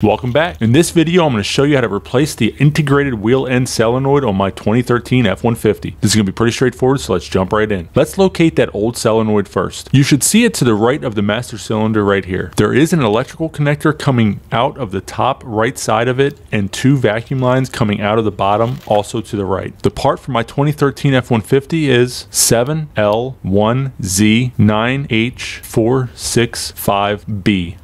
Welcome back. In this video, I'm going to show you how to replace the integrated wheel end solenoid on my 2013 F150. This is going to be pretty straightforward, so let's jump right in. Let's locate that old solenoid first. You should see it to the right of the master cylinder right here. There is an electrical connector coming out of the top right side of it and two vacuum lines coming out of the bottom, also to the right. The part for my 2013 F150 is 7L1Z9H465B.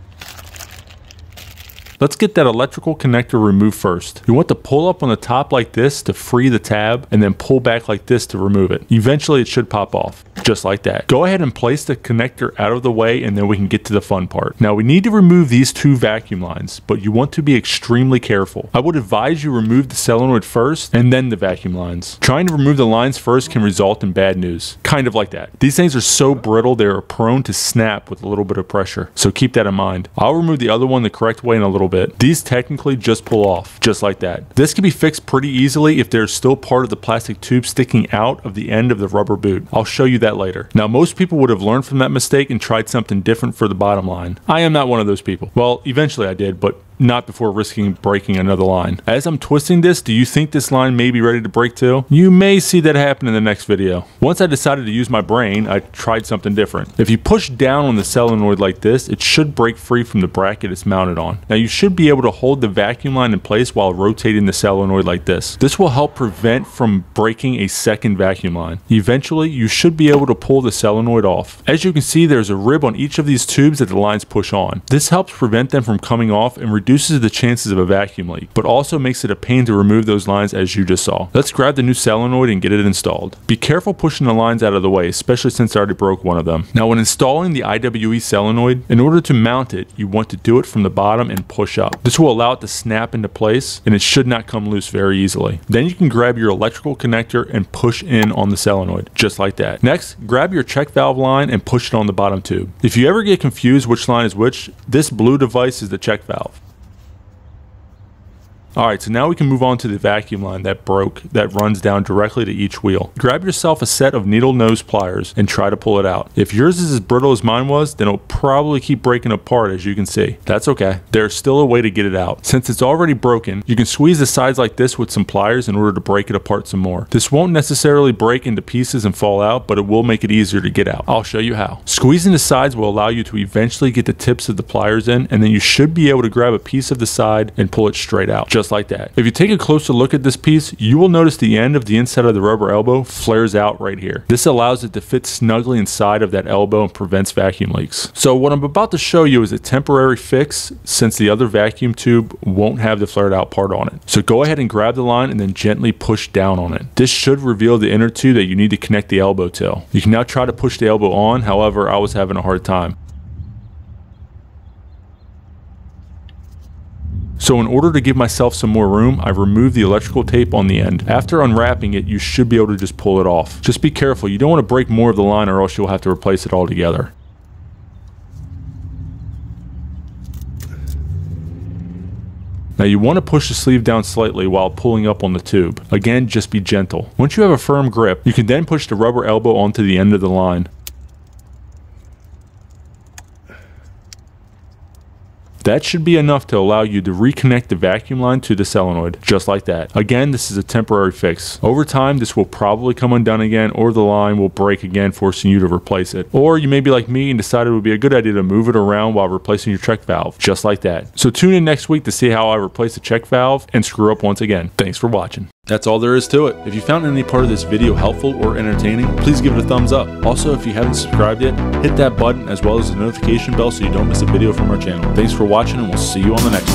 Let's get that electrical connector removed first. You want to pull up on the top like this to free the tab and then pull back like this to remove it. Eventually it should pop off, just like that. Go ahead and place the connector out of the way and then we can get to the fun part. Now we need to remove these two vacuum lines, but you want to be extremely careful. I would advise you remove the solenoid first and then the vacuum lines. Trying to remove the lines first can result in bad news. Kind of like that. These things are so brittle they are prone to snap with a little bit of pressure, so keep that in mind. I'll remove the other one the correct way in a little bit. These technically just pull off, just like that. This can be fixed pretty easily if there's still part of the plastic tube sticking out of the end of the rubber boot. I'll show you that later. Now most people would have learned from that mistake and tried something different for the bottom line. I am not one of those people. Well, eventually I did, but not before risking breaking another line. As I'm twisting this, do you think this line may be ready to break too? You may see that happen in the next video. Once I decided to use my brain, I tried something different. If you push down on the solenoid like this, it should break free from the bracket it's mounted on. Now you should be able to hold the vacuum line in place while rotating the solenoid like this. This will help prevent from breaking a second vacuum line. Eventually, you should be able to pull the solenoid off. As you can see, there's a rib on each of these tubes that the lines push on. This helps prevent them from coming off and reduces the chances of a vacuum leak, but also makes it a pain to remove those lines as you just saw. Let's grab the new solenoid and get it installed. Be careful pushing the lines out of the way, especially since I already broke one of them. Now when installing the IWE Solenoid, in order to mount it, you want to do it from the bottom and push up. This will allow it to snap into place and it should not come loose very easily. Then you can grab your electrical connector and push in on the solenoid, just like that. Next, grab your check valve line and push it on the bottom tube. If you ever get confused which line is which, this blue device is the check valve. Alright, so now we can move on to the vacuum line that broke that runs down directly to each wheel. Grab yourself a set of needle nose pliers and try to pull it out. If yours is as brittle as mine was, then it'll probably keep breaking apart, as you can see. That's okay. There's still a way to get it out. Since it's already broken, you can squeeze the sides like this with some pliers in order to break it apart some more. This won't necessarily break into pieces and fall out, but it will make it easier to get out. I'll show you how. Squeezing the sides will allow you to eventually get the tips of the pliers in, and then you should be able to grab a piece of the side and pull it straight out, just like that. If you take a closer look at this piece, you will notice the end of the inside of the rubber elbow flares out right here. This allows it to fit snugly inside of that elbow and prevents vacuum leaks. So what I'm about to show you is a temporary fix, since the other vacuum tube won't have the flared out part on it. So go ahead and grab the line and then gently push down on it. This should reveal the inner tube that you need to connect the elbow to. You can now try to push the elbow on, however, I was having a hard time. So in order to give myself some more room, I removed the electrical tape on the end. After unwrapping it, you should be able to just pull it off. Just be careful, you don't want to break more of the line or else you'll have to replace it altogether. Now you want to push the sleeve down slightly while pulling up on the tube. Again, just be gentle. Once you have a firm grip, you can then push the rubber elbow onto the end of the line. That should be enough to allow you to reconnect the vacuum line to the solenoid, just like that. Again, this is a temporary fix. Over time, this will probably come undone again, or the line will break again, forcing you to replace it. Or you may be like me and decide it would be a good idea to move it around while replacing your check valve, just like that. So tune in next week to see how I replace the check valve and screw up once again. Thanks for watching. That's all there is to it. If you found any part of this video helpful or entertaining, please give it a thumbs up. Also, if you haven't subscribed yet, hit that button as well as the notification bell so you don't miss a video from our channel. Thanks for watching and we'll see you on the next one.